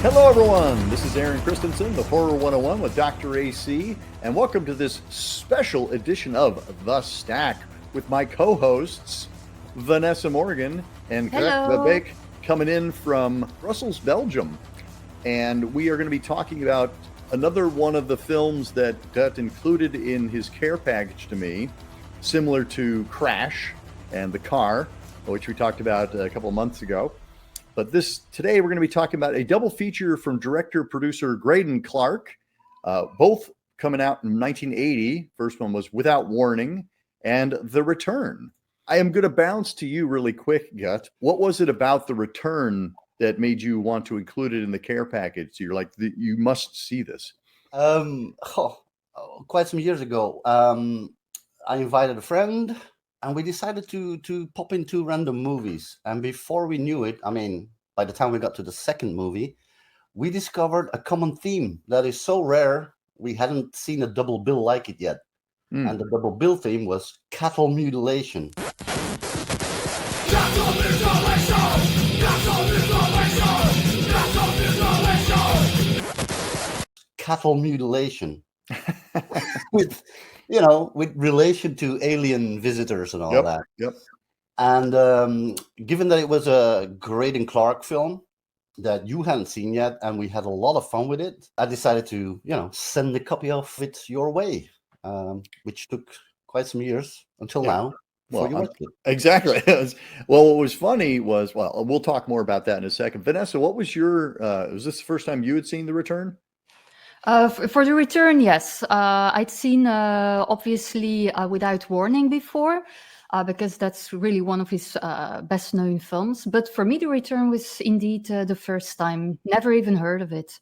Hello, everyone. This is Aaron Christensen, the Horror 101 with Dr. AC, and welcome to this special edition of The Stack with my co-hosts, Vanessa Morgan and Greg Verbeek, coming in from Brussels, Belgium. And we are going to be talking about another one of the films that got included in his care package to me, similar to Crash and The Car, which we talked about a couple of months ago. But today we're going to be talking about a double feature from director-producer Greydon Clark, both coming out in 1980. First one was Without Warning and The Return. I am going to bounce to you really quick, Gut. What was it about The Return that made you want to include it in the care package? You're like, you must see this. Quite some years ago, I invited a friend, and we decided to pop into random movies. And before we knew it, by the time we got to the second movie, we discovered a common theme that is so rare, we hadn't seen a double bill like it yet. And the double bill theme was cattle mutilation. Cattle mutilation! Cattle mutilation! Cattle mutilation! Cattle mutilation. with relation to alien visitors and all that. Yep. And given that it was a Greydon Clark film that you hadn't seen yet, and we had a lot of fun with it, I decided to, send a copy of it your way, which took quite some years until now. Well, exactly. Well, what was funny was, we'll talk more about that in a second. Vanessa, what was was this the first time you had seen The Return? For The Return, yes. I'd seen, obviously, Without Warning before, because that's really one of his best-known films. But for me, The Return was indeed the first time. Never even heard of it.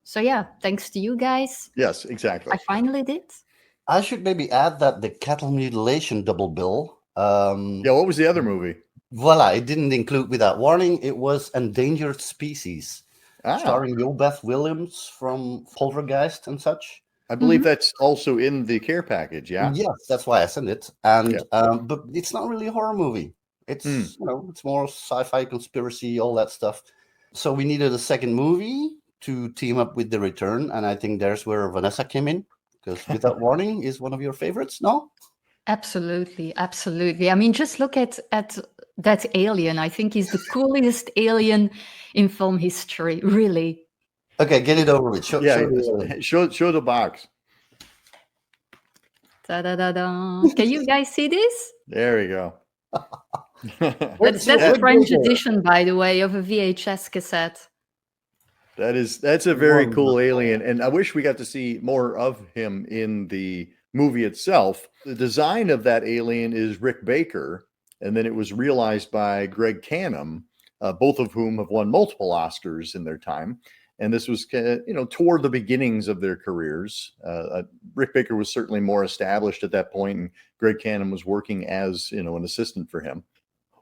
So yeah, thanks to you guys. Yes, exactly. I finally did. I should maybe add that the cattle mutilation double bill. What was the other movie? Voila, it didn't include Without Warning. It was Endangered Species. Starring Beth Williams from Poltergeist and such. I believe that's also in the care package, yeah? Yes, that's why I sent it. And but it's not really a horror movie. It's it's more sci-fi, conspiracy, all that stuff. So we needed a second movie to team up with The Return, and I think there's where Vanessa came in, because Without Warning is one of your favorites, no? Absolutely. I mean, just look at that alien. I think he's the coolest alien in film history, really. Okay, get it over with. Show the box. Da-da-da-da. Can you guys see this? There we go. That's a French edition, by the way, of a VHS cassette. That's a very cool alien, and I wish we got to see more of him in the movie itself. The design of that alien is Rick Baker, and then it was realized by Greg Canham, both of whom have won multiple Oscars in their time. And this was, toward the beginnings of their careers. Rick Baker was certainly more established at that point, and Greg Canham was working as, an assistant for him.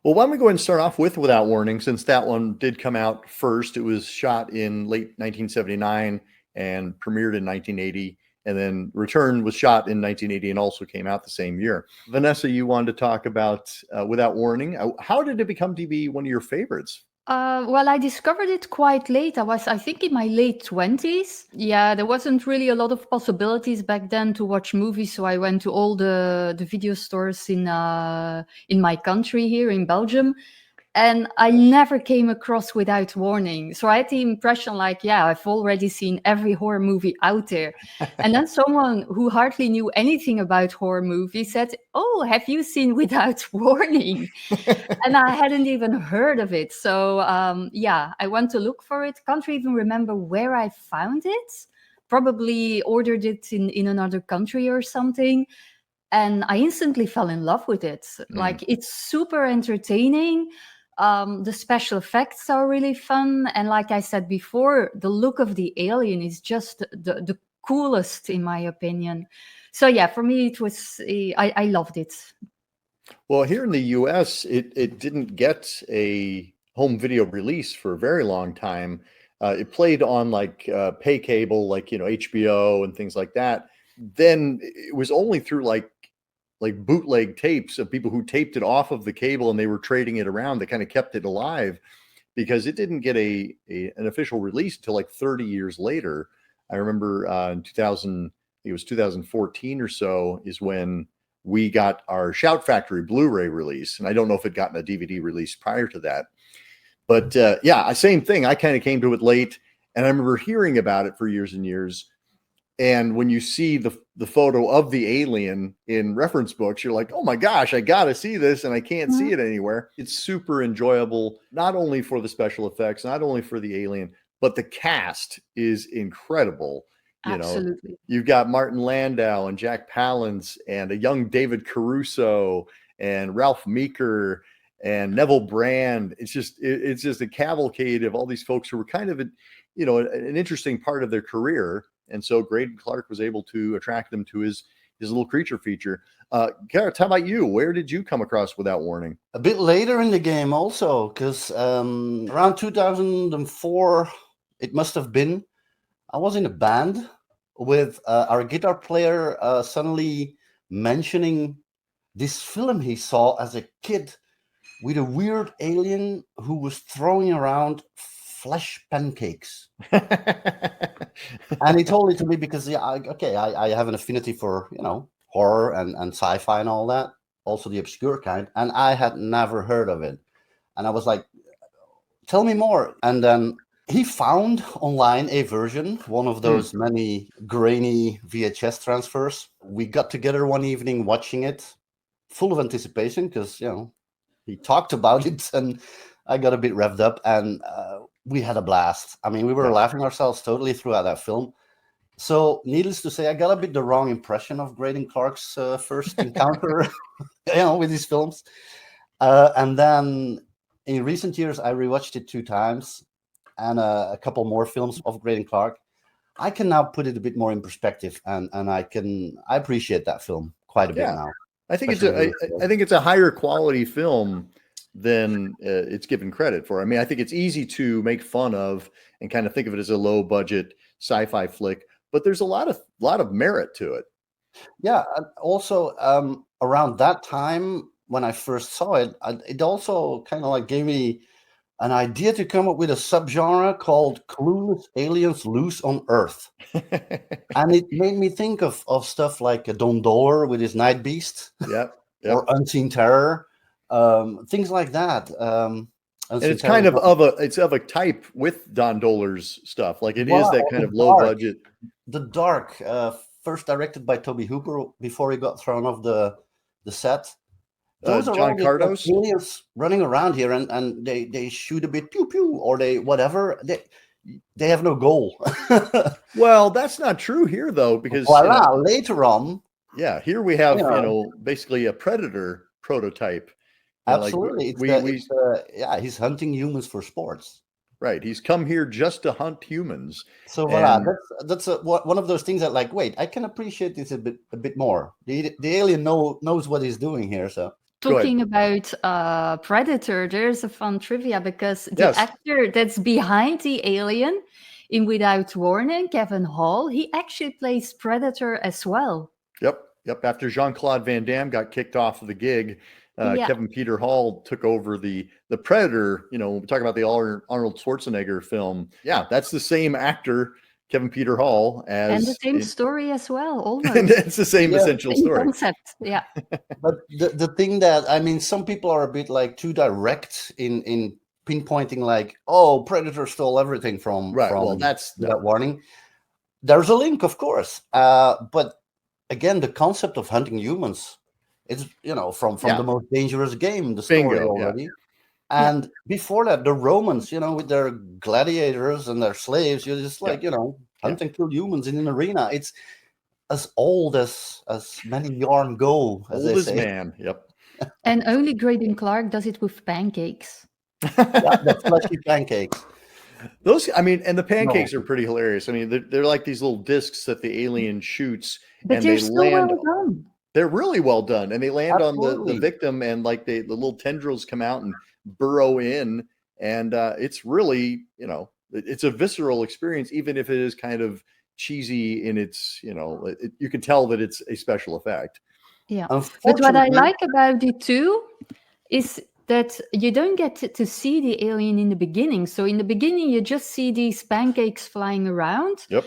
Well, why don't we go ahead and start off with Without Warning, since that one did come out first. It was shot in late 1979 and premiered in 1980. And then Return was shot in 1980 and also came out the same year. Vanessa, you wanted to talk about Without Warning. How did it become to be one of your favorites? Well, I discovered it quite late. I think, in my late 20s. Yeah, there wasn't really a lot of possibilities back then to watch movies. So I went to all the video stores in my country here in Belgium. And I never came across Without Warning. So I had the impression I've already seen every horror movie out there. And then someone who hardly knew anything about horror movies said, "Oh, have you seen Without Warning?" And I hadn't even heard of it. So I went to look for it. Can't even remember where I found it. Probably ordered it in another country or something. And I instantly fell in love with it. It's super entertaining. The special effects are really fun. And like I said before, the look of the alien is just the coolest, in my opinion. So yeah, for me, it was, I loved it. Well, here in the US, it didn't get a home video release for a very long time. It played on pay cable, HBO and things like that. Then it was only through like bootleg tapes of people who taped it off of the cable and they were trading it around that kind of kept it alive, because it didn't get an official release until like 30 years later. I remember in 2000, it was 2014 or so, is when we got our Shout Factory Blu-ray release, and I don't know if it gotten a DVD release prior to that. But yeah, same thing. I kind of came to it late, and I remember hearing about it for years and years. And when you see the photo of the alien in reference books, you're like, oh my gosh, I got to see this, and I can't see it anywhere. It's super enjoyable, not only for the special effects, not only for the alien, but the cast is incredible. Absolutely. You've got Martin Landau and Jack Palance and a young David Caruso and Ralph Meeker and Neville Brand. It's just a cavalcade of all these folks who were kind of an interesting part of their career. And so Graydon Clark was able to attract them to his little creature feature. Gareth, how about you? Where did you come across Without Warning? A bit later in the game also, because around 2004, it must have been, I was in a band with our guitar player suddenly mentioning this film he saw as a kid with a weird alien who was throwing around flesh pancakes. And he told it to me because I have an affinity for horror and sci-fi and all that, also the obscure kind, and I had never heard of it. And I was like, tell me more. And then he found online a version, one of those many grainy VHS transfers. We got together one evening watching it, full of anticipation, because he talked about it, and I got a bit revved up, and we had a blast. I mean, we were laughing ourselves totally throughout that film. So, needless to say, I got a bit the wrong impression of Graydon Clark's first encounter, with these films. And then in recent years, I rewatched it 2 times, and a couple more films of Graydon Clark. I can now put it a bit more in perspective, and I appreciate that film quite a bit now. I think it's a higher quality film than it's given credit for. I mean, I think it's easy to make fun of and kind of think of it as a low budget sci-fi flick, but there's a lot of merit to it. Yeah. Also, around that time when I first saw it, it also kind of like gave me an idea to come up with a subgenre called Clueless Aliens Loose on Earth. And it made me think of stuff like Don Doler with his Night Beast, or Unseen Terror, things like that. And it's kind of a type with Don Doler's stuff. Like it is that kind of low budget. The Dark, first directed by Toby Hooper before he got thrown off the set. Those are John Cardos aliens running around here, and they shoot a bit pew pew, or they whatever. They have no goal. Well, that's not true here though, because later on. Yeah, here we have basically a Predator prototype. Absolutely, he's hunting humans for sports. Right, he's come here just to hunt humans. So that's one of those things that, like, wait, I can appreciate this a bit more. The alien knows what he's doing here. So talking about Predator, there's a fun trivia because the actor that's behind the alien in Without Warning, Kevin Hall, he actually plays Predator as well. Yep. After Jean-Claude Van Damme got kicked off of the gig, Kevin Peter Hall took over the Predator. We're talking about the Arnold Schwarzenegger film. Yeah, that's the same actor, Kevin Peter Hall, and the same story as well. Almost. And it's the same essential story. Concept, yeah. But the thing that, I mean, some people are a bit like too direct in pinpointing, like, oh, Predator stole everything from that's Without Warning. There's a link, of course, but again, the concept of hunting humans. It's from the most dangerous game, the story already. Yeah. And before that, the Romans, with their gladiators and their slaves, you're just like, hunt and kill humans in an arena. It's as old as many yarn go, as old they as say. Man, yep. And only Graydon Clark does it with pancakes. The fleshy pancakes. Those, I mean, and the pancakes are pretty hilarious. I mean, they're like these little discs that the alien shoots, but and they're they so land. well done. They're really well done, and they land Absolutely. on the victim, and like the little tendrils come out and burrow in, and it's really, it's a visceral experience, even if it is kind of cheesy in its, you can tell that it's a special effect. Yeah, but what I like about it too is that you don't get to see the alien in the beginning. So in the beginning, you just see these pancakes flying around, Yep.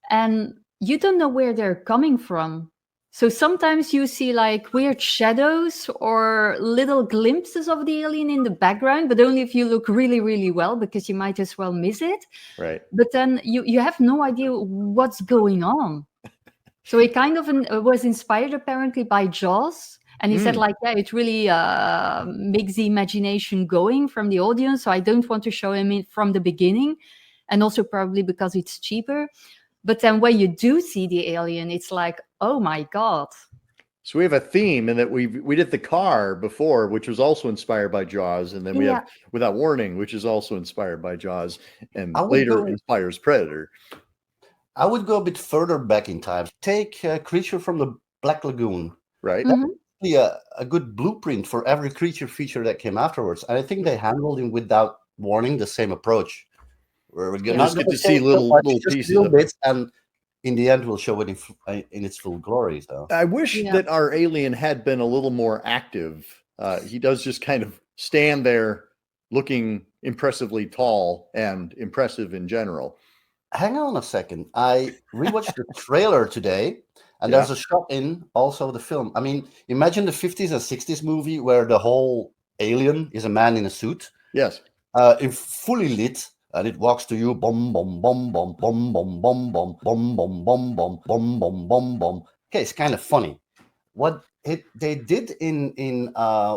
and you don't know where they're coming from. So sometimes you see like weird shadows or little glimpses of the alien in the background, but only if you look really, really well, because you might as well miss it. Right. But then you have no idea what's going on. So he kind of was inspired apparently by Jaws. And he said like, yeah, it really makes the imagination going from the audience. So I don't want to show him it from the beginning. And also probably because it's cheaper. But then when you do see the alien, it's like, oh my God. So we have a theme in that we did The Car before, which was also inspired by Jaws, and then we have Without Warning, which is also inspired by Jaws, and later inspires Predator. I would go a bit further back in time. Take Creature from the Black Lagoon. Right. That's a good blueprint for every creature feature that came afterwards. And I think they handled in Without Warning the same approach. Where we're just get to see little pieces little bits, and in the end we'll show it in its full glory. So I wish that our alien had been a little more active. He does just kind of stand there looking impressively tall and impressive in general. Hang on a second. I rewatched the trailer today, and there's a shot in also the film. I mean, imagine the 50s and 60s movie where the whole alien is a man in a suit. Yes. In fully lit. And it walks to you, bum bum bum bum bum bum bum bum bum bum bum bum bum bum bum bum. Okay, it's kind of funny. What they did in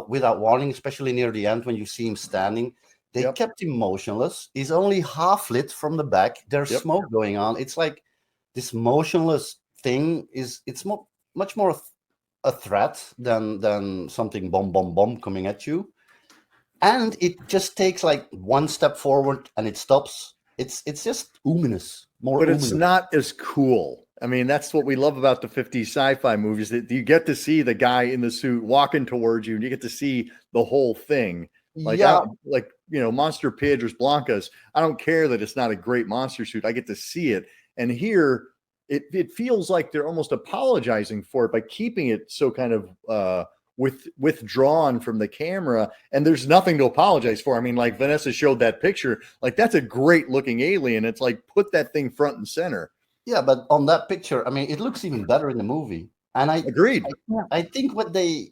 Without Warning, especially near the end when you see him standing, they kept him motionless. He's only half lit from the back. There's smoke going on. It's like this motionless thing it's much more a threat than something bomb bomb bomb coming at you. And it just takes like one step forward and it stops. It's just ominous. But it's not as cool. I mean, that's what we love about the 50s sci-fi movies, that you get to see the guy in the suit walking towards you and you get to see the whole thing. Like, Monster Piedras Blancas, I don't care that it's not a great monster suit. I get to see it. And here it feels like they're almost apologizing for it by keeping it so kind of withdrawn from the camera, and there's nothing to apologize for. I mean, like Vanessa showed that picture, like that's a great looking alien. It's like, put that thing front and center. Yeah, but on that picture, I mean, it looks even better in the movie. And I agreed. I think what they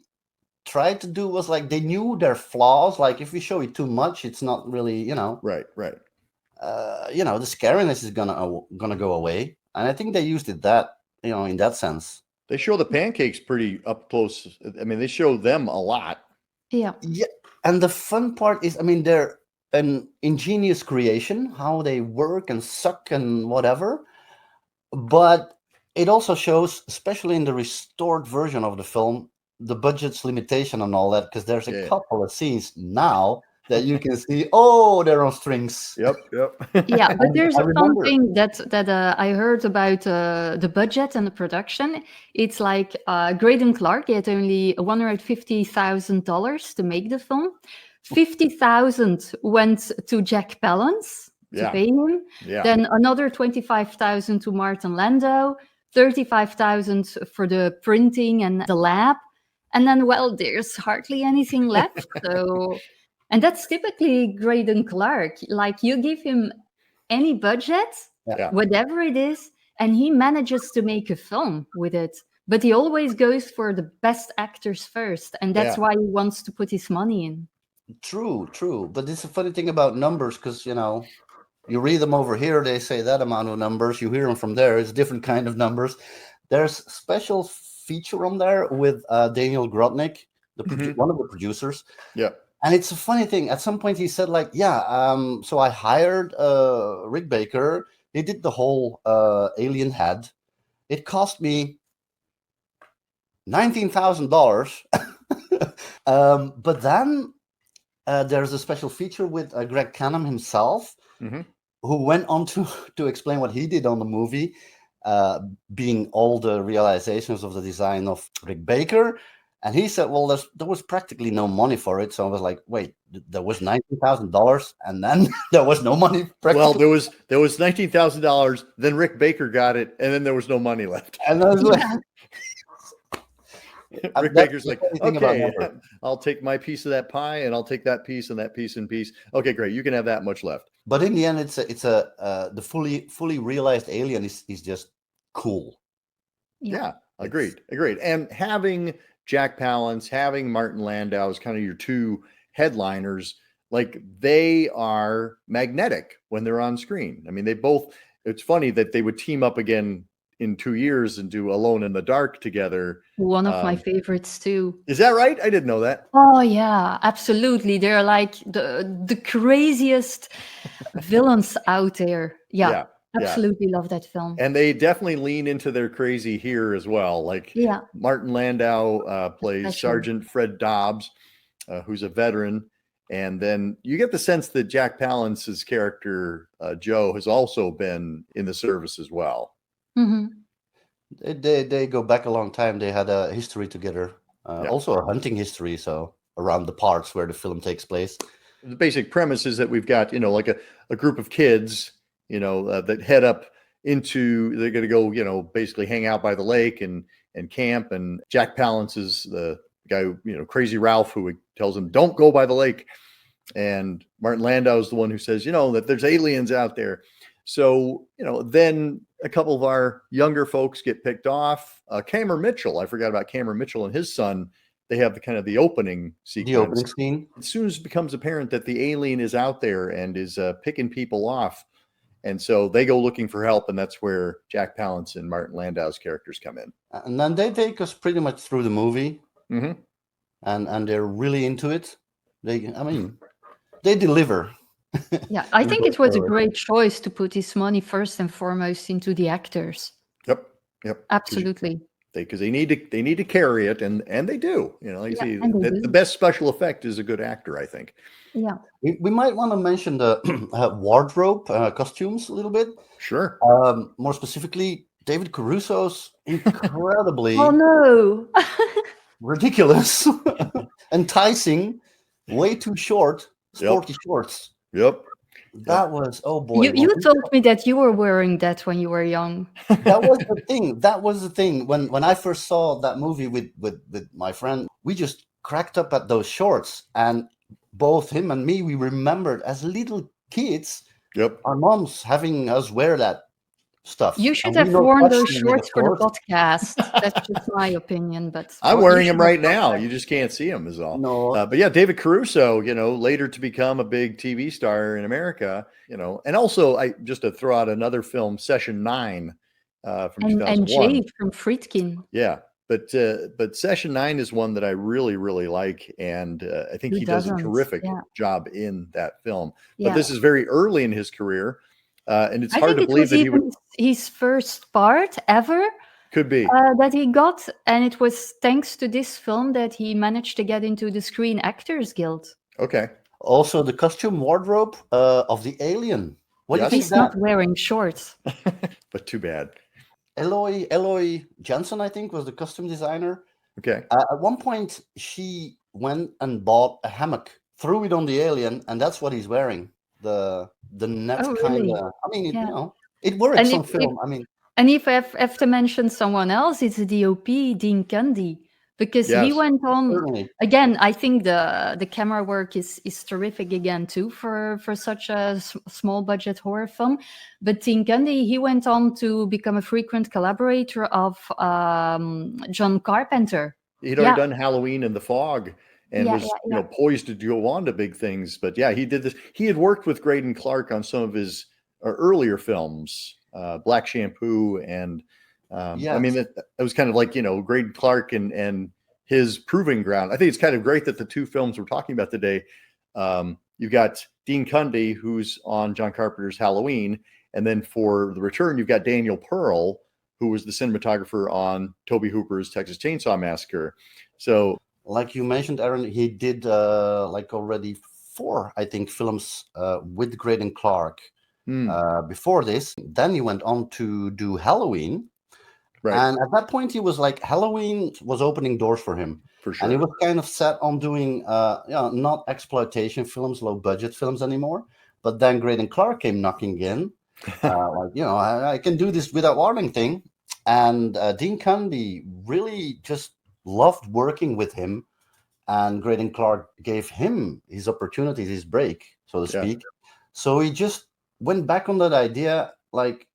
tried to do was like they knew their flaws. Like if we show it too much, it's not really, right. The scariness is gonna go away. And I think they used it in that sense. They show the pancakes pretty up close. I mean, they show them a lot. Yeah. And the fun part is, I mean, they're an ingenious creation, how they work and suck and whatever. But it also shows, especially in the restored version of the film, the budget's limitation and all that, because there's a couple of scenes now that you can see, they're on strings. Yep. Yeah, but there's something that I heard about the budget and the production. It's like Graydon Clark, he had only $150,000 to make the film. $50,000 went to Jack Palance to pay him. Yeah. Then another $25,000 to Martin Landau, $35,000 for the printing and the lab. And then, there's hardly anything left. So... And that's typically Graydon Clark. Like you give him any budget, whatever it is, and he manages to make a film with it. But he always goes for the best actors first. And that's why he wants to put his money in. True. But it's a funny thing about numbers because, you read them over here, they say that amount of numbers. You hear them from there, it's different kind of numbers. There's special feature on there with Daniel Grodnick, one of the producers. Yeah. And it's a funny thing. At some point, he said, so I hired Rick Baker. He did the whole alien head. It cost me $19,000. But then there's a special feature with Greg Canham himself, who went on to explain what he did on the movie, being all the realizations of the design of Rick Baker. And he said, there was practically no money for it. So I was like, wait, there was $19,000 and then there was no money. Well, there was $19,000. Then Rick Baker got it. And then there was no money left. And I was like, Rick That's Baker's the like, funny thing about okay, Never. I'll take my piece of that pie, and I'll take that piece and that piece and piece. Okay, great. You can have that much left. But in the end, the fully realized alien is just cool. Yeah, agreed. And having Jack Palance, having Martin Landau as kind of your two headliners, like they are magnetic when they're on screen. I mean, it's funny that they would team up again in 2 years and do Alone in the Dark together. One of my favorites too. Is that right? I didn't know that. Oh yeah, absolutely. They're like the craziest villains out there. Yeah, absolutely love that film. And they definitely lean into their crazy here as well. Like Martin Landau plays Sergeant Fred Dobbs, who's a veteran. And then you get the sense that Jack Palance's character, Joe, has also been in the service as well. Mm-hmm. They go back a long time. They had a history together, also a hunting history. So around the parts where the film takes place. The basic premise is that we've got, like a group of kids, that head up they're going to go, basically hang out by the lake and camp. And Jack Palance is the guy, Crazy Ralph, who tells him, don't go by the lake. And Martin Landau is the one who says, that there's aliens out there. So, then a couple of our younger folks get picked off. Cameron Mitchell, I forgot about Cameron Mitchell and his son. They have the opening sequence. The opening scene. As soon as it becomes apparent that the alien is out there and is picking people off. And so they go looking for help. And that's where Jack Palance and Martin Landau's characters come in. And then they take us pretty much through the movie. Mm-hmm. And they're really into it. They deliver. Yeah, I think it was a great choice to put his money first and foremost into the actors. Yep. Absolutely. Because they need to carry it, and they do. The best special effect is a good actor, I think. Yeah. We might want to mention the wardrobe costumes a little bit. Sure. More specifically, David Caruso's incredibly oh no ridiculous, enticing, way too short, sporty shorts. Yep. That was, oh boy. You told me that you were wearing that when you were young. That was the thing. When I first saw that movie with my friend, we just cracked up at those shorts. And both him and me, we remembered as little kids, our moms having us wear that stuff. You should have worn those shorts for the podcast. That's just my opinion, but I'm wearing them right now. You just can't see them is all. No. But yeah, David Caruso, later to become a big TV star in America, and also just to throw out another film, Session 9 from 2001. And Jay from Friedkin. Yeah. But Session 9 is one that I really, really like. And I think he does a terrific job in that film. But this is very early in his career. And it's hard to believe that he would. His first part ever. Could be. That he got. And it was thanks to this film that he managed to get into the Screen Actors Guild. Okay. Also, the costume wardrobe of the alien. What do you think? He's not wearing shorts. But too bad. Eloy Jensen, I think, was the costume designer. Okay. At one point, she went and bought a hammock, threw it on the alien, and that's what he's wearing. The net kind of. I mean, it works on film. And if I have to mention someone else, it's the DOP, Dean Cundy, because he went on. Certainly. Again, I think the camera work is terrific again too for such a small budget horror film. But Dean Cundy, he went on to become a frequent collaborator of John Carpenter. He'd already done Halloween in the Fog. And was poised to go on to big things. But yeah, he did this. He had worked with Graydon Clark on some of his earlier films, Black Shampoo. And I mean, it was kind of like, Graydon Clark and his proving ground. I think it's kind of great that the two films we're talking about today, you've got Dean Cundy, who's on John Carpenter's Halloween. And then for The Return, you've got Daniel Pearl, who was the cinematographer on Tobe Hooper's Texas Chainsaw Massacre. So, like you mentioned, Aaron, he did already 4, I think, films with Graydon Clark before this. Then he went on to do Halloween. Right. And at that point, he was like, Halloween was opening doors for him. For sure. And he was kind of set on doing, not exploitation films, low budget films anymore. But then Graydon Clark came knocking in. I can do this without warning thing. And Dean Cundy really just loved working with him, and Graydon Clark gave him his opportunities, his break, so to Yeah. speak. So he just went back on that idea, like,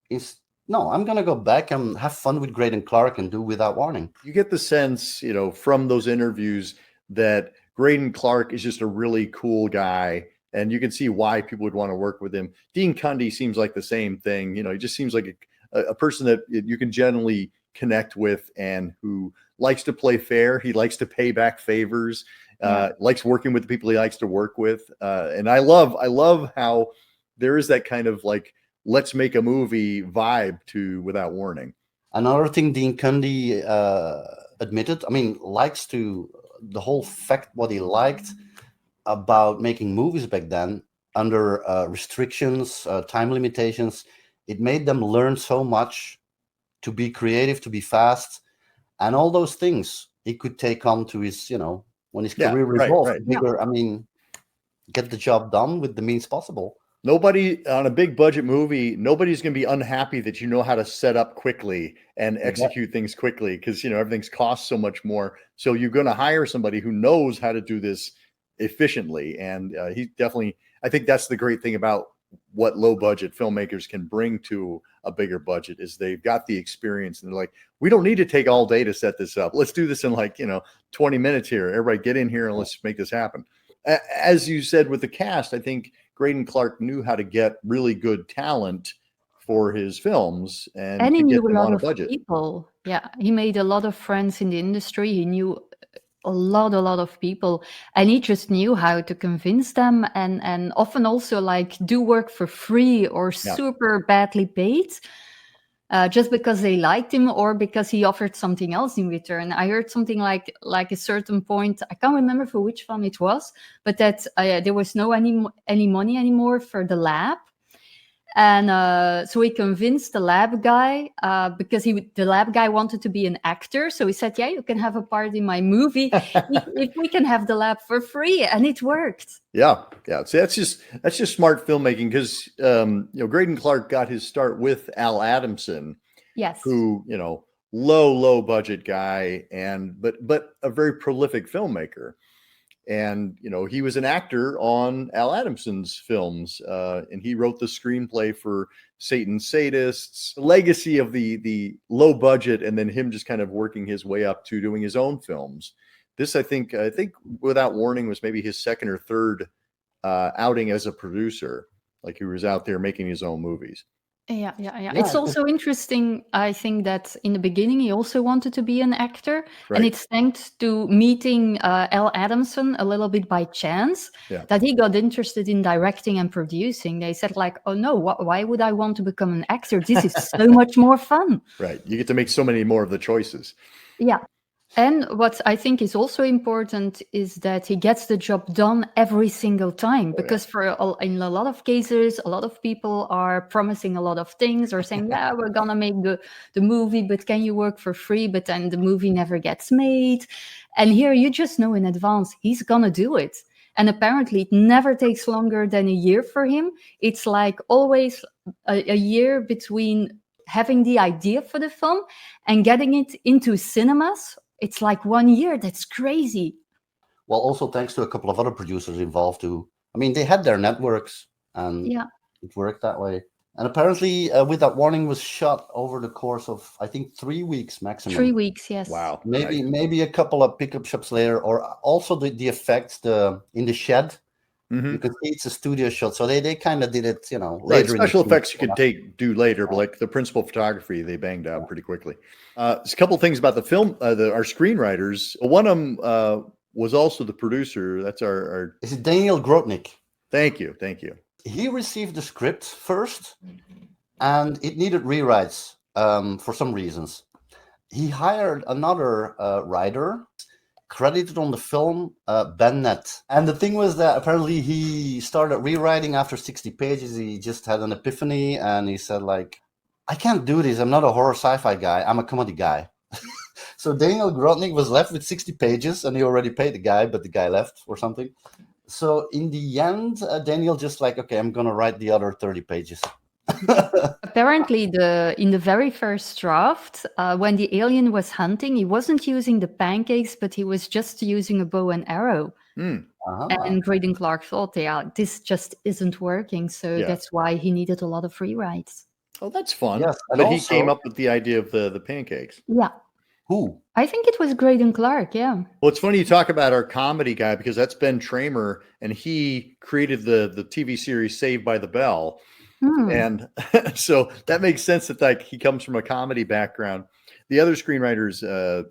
no, I'm going to go back and have fun with Graydon Clark and do Without Warning. You get the sense, from those interviews that Graydon Clark is just a really cool guy, and you can see why people would want to work with him. Dean Cundey seems like the same thing. He just seems like a person that you can generally connect with and who likes to play fair. He likes to pay back favors, likes working with the people he likes to work with. And I love how there is that kind of like, let's make a movie vibe to Without Warning. Another thing Dean Cundey admitted, likes to the whole fact what he liked about making movies back then under restrictions, time limitations. It made them learn so much to be creative, to be fast, and all those things he could take on to his, when his career revolved bigger. Get the job done with the means possible. Nobody on a big budget movie, nobody's going to be unhappy that you know how to set up quickly and execute things quickly, because everything's cost so much more. So you're going to hire somebody who knows how to do this efficiently, and he definitely. I think that's the great thing about what low budget filmmakers can bring to a bigger budget is they've got the experience, and they're like, we don't need to take all day to set this up. Let's do this in 20 minutes here. Everybody get in here and let's make this happen. As you said with the cast, I think Graydon Clark knew how to get really good talent for his films and he to knew get them a lot on a of budget. people. Yeah, he made a lot of friends in the industry. He knew a lot of people, and he just knew how to convince them, and often also like do work for free or super badly paid. Just because they liked him or because he offered something else in return. I heard something like a certain point, I can't remember for which film it was, but that there was no any money anymore for the lab. And so he convinced the lab guy because the lab guy wanted to be an actor. So he said, yeah, you can have a part in my movie if we can have the lab for free. And it worked. Yeah. So that's just smart filmmaking, because Graydon Clark got his start with Al Adamson. Yes. Who, low budget guy, but a very prolific filmmaker. And, he was an actor on Al Adamson's films, and he wrote the screenplay for Satan's Sadists, legacy of the low budget, and then him just kind of working his way up to doing his own films. This, I think Without Warning was maybe his second or third outing as a producer, like he was out there making his own movies. Yeah. It's also interesting, I think, that in the beginning he also wanted to be an actor. Right. And it's thanks to meeting Al Adamson a little bit by chance that he got interested in directing and producing. They said like, oh no, why would I want to become an actor? This is so much more fun. Right. You get to make so many more of the choices. Yeah. And what I think is also important is that he gets the job done every single time, because in a lot of cases, a lot of people are promising a lot of things or saying, yeah, we're going to make the movie, but can you work for free? But then the movie never gets made. And here you just know in advance, he's going to do it. And apparently it never takes longer than a year for him. It's like always a year between having the idea for the film and getting it into cinemas. It's like 1 year. That's crazy. Well, also thanks to a couple of other producers involved too. They had their networks, and it worked that way. And apparently, Without Warning was shot over the course of, I think, 3 weeks maximum. 3 weeks, yes. Wow. Maybe a couple of pickup shots later, or also the effects in the shed. Mm-hmm. You can see it's a studio shot, so they kind of did it, later. Special effects you could do later, but like the principal photography, they banged out pretty quickly. There's a couple things about the film. Our screenwriters. One of them was also the producer. That's our. Is it Daniel Grotnik? Thank you. He received the script first, and it needed rewrites for some reasons. He hired another writer, credited on the film, Ben Nett. And the thing was that apparently he started rewriting after 60 pages. He just had an epiphany, and he said, like, I can't do this. I'm not a horror sci-fi guy. I'm a comedy guy. So Daniel Grotnik was left with 60 pages, and he already paid the guy, but the guy left or something. So in the end, Daniel just like, okay, I'm going to write the other 30 pages. Apparently, in the very first draft, when the alien was hunting, he wasn't using the pancakes, but he was just using a bow and arrow. And Graydon Clark thought, yeah, this just isn't working, so Yeah. that's why he needed a lot of rewrites. Oh, that's fun. Yes, and But he came also- up with the idea of the pancakes. Yeah, Who? I think it was Graydon Clark. Yeah. Well, it's funny you talk about our comedy guy because that's Ben Tramer, and he created the TV series Saved by the Bell. Hmm. And so that makes sense that like he comes from a comedy background. The other screenwriter is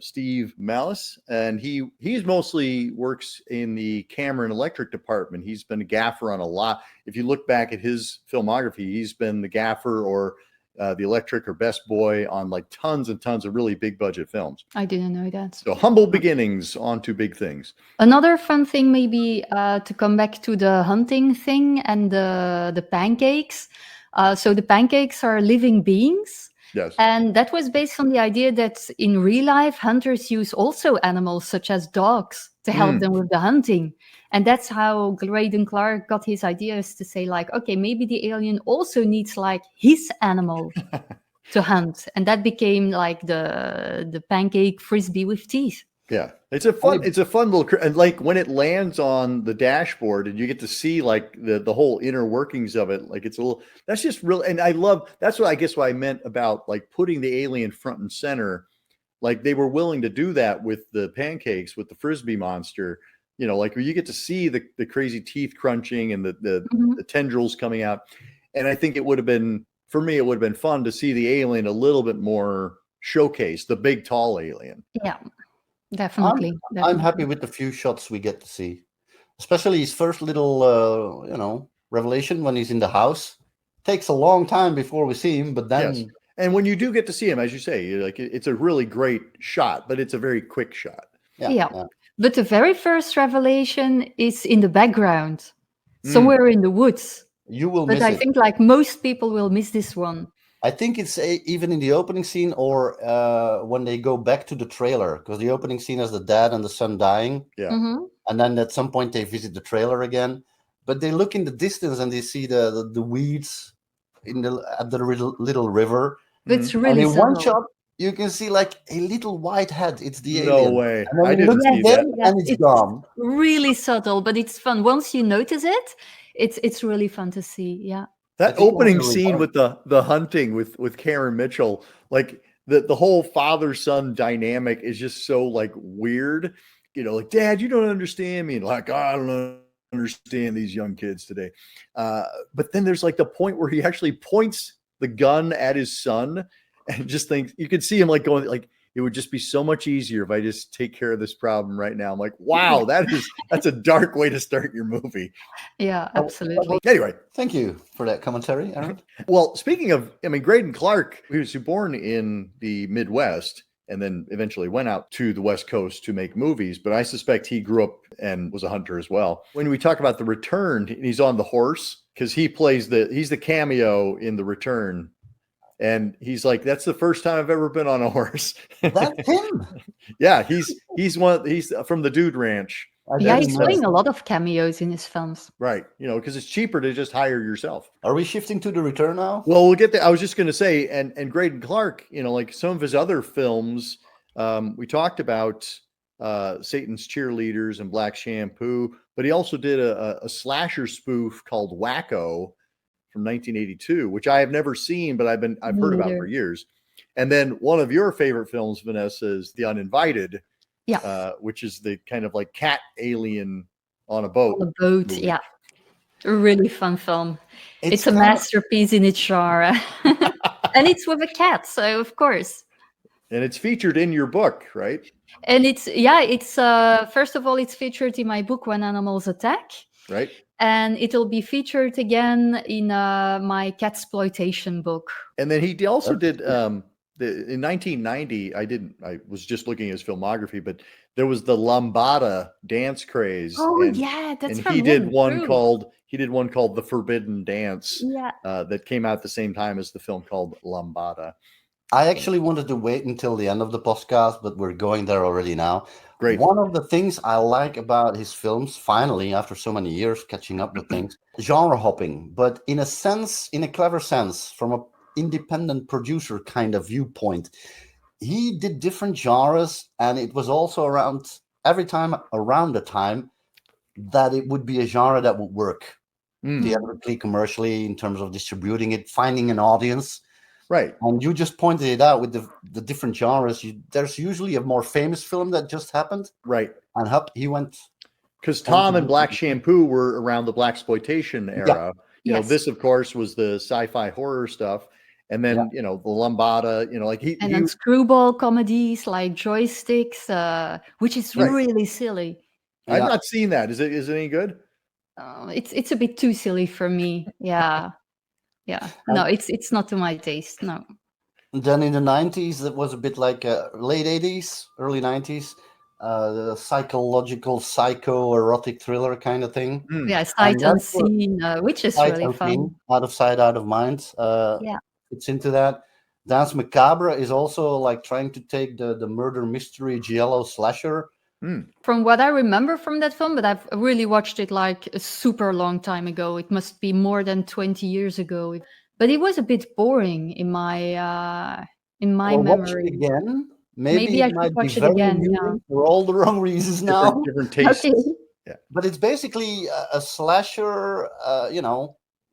Steve Malice, and he's mostly works in the camera and electric department. He's been a gaffer on a lot. If you look back at his filmography, he's been the gaffer or the electric or best boy on like tons and tons of really big budget films. I didn't know that. So humble beginnings onto big things. Another fun thing, maybe to come back to the hunting thing and the pancakes. So the pancakes are living beings. Yes. And that was based on the idea that in real life, hunters use also animals such as dogs to help them with the hunting. And that's how Graydon Clark got his ideas to say like, okay, maybe the alien also needs like his animal to hunt. And that became like the pancake frisbee with teeth. Yeah, it's a fun little, and like when it lands on the dashboard and you get to see like the whole inner workings of it, like it's a little, that's just real. And I love, that's what I guess what I meant about like putting the alien front and center. Like they were willing to do that with the pancakes, with the frisbee monster, you know, like where you get to see the crazy teeth crunching and the tendrils coming out. And I think it would have been, for me, it would have been fun to see the alien a little bit more showcased, the big tall alien. Yeah. Definitely. I'm happy with the few shots we get to see, especially his first little, revelation when he's in the house. Takes a long time before we see him, but then. Yes. And when you do get to see him, as you say, like it's a really great shot, but it's a very quick shot. Yeah. But the very first revelation is in the background, somewhere in the woods. You will but miss I it. think like most people will miss this one. I think it's even in the opening scene or when they go back to the trailer, because the opening scene has the dad and the son dying. Yeah. And then at some point they visit the trailer again. But they look in the distance and they see the weeds at the little river. It's really and in one subtle. shot, you can see like a little white head. It's the No alien. way. And then I you didn't look see again, that. and it's gone. Really subtle, but it's fun. Once you notice it, it's really fun to see. Yeah. That think opening that's really scene fun. with the hunting with Karen Mitchell, like the whole father-son dynamic is just so like weird. You know, like, Dad, you don't understand me. And like, I don't understand these young kids today. But then there's like the point where he actually points the gun at his son and just thinks, you can see him like going like, it would just be so much easier if I just take care of this problem right now. I'm like, wow, that's a dark way to start your movie. Yeah, absolutely. Anyway, Thank you for that commentary, Aaron. well, speaking of, I mean, Graydon Clark, he was born in the Midwest and then eventually went out to the West Coast to make movies. But I suspect he grew up and was a hunter as well. When we talk about The Return, he's on the horse because he's the cameo in The Return. And he's like, that's the first time I've ever been on a horse. That's him. Yeah, he's from the Dude Ranch. Yeah, didn't he's know. doing a lot of cameos in his films. Right. You know, because it's cheaper to just hire yourself. Are we shifting to The Return now? Well, we'll get there. I was just going to say, and Graydon Clark, you know, like some of his other films, we talked about Satan's Cheerleaders and Black Shampoo, but he also did a slasher spoof called Wacko from 1982, which I have never seen, but I've heard about for years. And then one of your favorite films, Vanessa, is The Uninvited, which is the kind of like cat alien on a boat. On a boat, movie. yeah. A really fun film. It's a kind of- masterpiece in its genre. And it's with a cat, so of course. And it's featured in your book, right? And it's first of all, it's featured in my book When Animals Attack. Right. And it'll be featured again in my catsploitation book. And then he also did in 1990. I was just looking at his filmography, but there was the Lambada dance craze. Oh and, yeah, that's and from he did him, one true. called The Forbidden Dance Yeah. that came out at the same time as the film called Lambada. I actually wanted to wait until the end of the podcast, but we're going there already now. Great. One of the things I like about his films, finally, after so many years catching up with things, genre hopping, but in a sense, in a clever sense, from an independent producer kind of viewpoint. He did different genres, and it was also around the time that it would be a genre that would work theatrically, commercially, in terms of distributing it, finding an audience. Right. And you just pointed it out with the different genres. There's usually a more famous film that just happened. Right. And he went. Because Tom and Black Shampoo were around the blaxploitation era. You know, this, of course, was the sci-fi horror stuff. And then, the Lambada, like then screwball comedies like Joysticks, which is really silly. I've not seen that. Is it any good? It's a bit too silly for me. Yeah. Yeah. No, it's not to my taste. No. Then in the 90s, it was a bit like late 80s, early 90s, the psychological, psycho-erotic thriller kind of thing. Yeah, Sight Unseen, which is really fun. Out of Sight, Out of Mind. It's into that. Dance Macabre is also like trying to take the murder mystery giallo slasher. From what I remember from that film, but I've really watched it like a super long time ago. It must be more than 20 years ago. But it was a bit boring in my memory. Watch it again. Maybe I it might should watch be it very again. new for all the wrong reasons now. Different tastes. Okay. Yeah. But it's basically a slasher,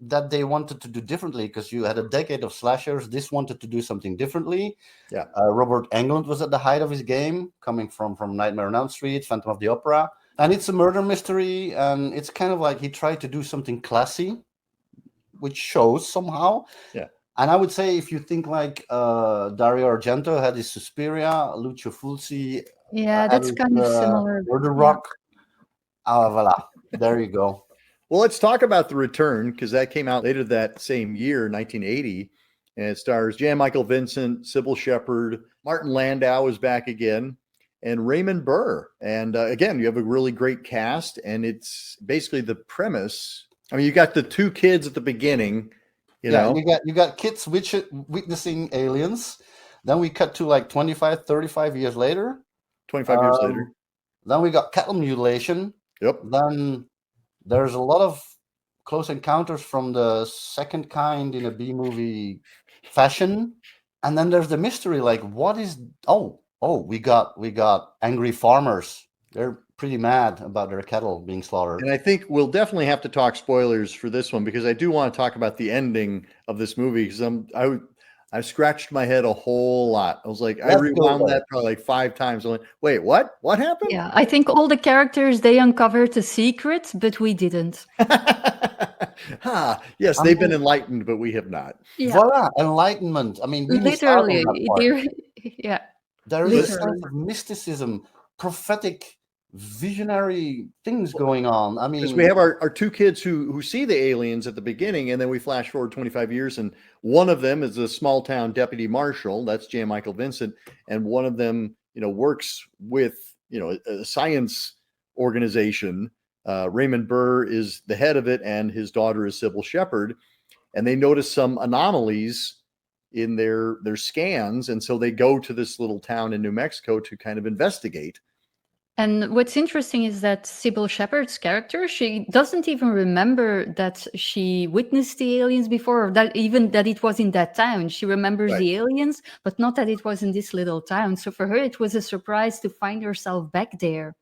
that they wanted to do differently, because you had a decade of slashers. This wanted to do something differently. Yeah. Robert Englund was at the height of his game, coming from Nightmare on Elm Street, Phantom of the Opera. And it's a murder mystery, and it's kind of like he tried to do something classy, which shows somehow. Yeah. And I would say, if you think like Dario Argento had his Suspiria, Lucio Fulci. Yeah, that's kind of similar. Murder Rock. Voila. There you go. Well, let's talk about The Return, because that came out later that same year, 1980, and it stars Jan Michael Vincent, Sybil Shepherd, Martin Landau is back again, and Raymond Burr. And again, you have a really great cast, and it's basically the premise. I mean, you got the two kids at the beginning, you know. You got kids witnessing aliens. Then we cut to like 25, 35 years later. 25 years later. Then we got cattle mutilation. Yep. Then there's a lot of close encounters from the second kind in a B-movie fashion. And then there's the mystery, like, what is... we got angry farmers. They're pretty mad about their cattle being slaughtered. And I think we'll definitely have to talk spoilers for this one, because I do want to talk about the ending of this movie, because I scratched my head a whole lot. I was like, I rewound that probably like 5 times. I went, wait, what? What happened? Yeah, I think all the characters, they uncovered a secret, but we didn't. Yes, they've been enlightened, but we have not. Yeah. Voila, enlightenment. I mean, we literally, yeah. There is a sense of mysticism, prophetic, visionary things going on. I mean, because we have our two kids who see the aliens at the beginning, and then we flash forward 25 years, and one of them is a small town deputy marshal. That's Jan Michael Vincent, and one of them, works with a science organization. Raymond Burr is the head of it, and his daughter is Sybil Shepherd, and they notice some anomalies in their scans, and so they go to this little town in New Mexico to kind of investigate. And what's interesting is that Sybil Shepherd's character, she doesn't even remember that she witnessed the aliens before, or that it was in that town. She remembers the aliens, but not that it was in this little town. So for her, it was a surprise to find herself back there.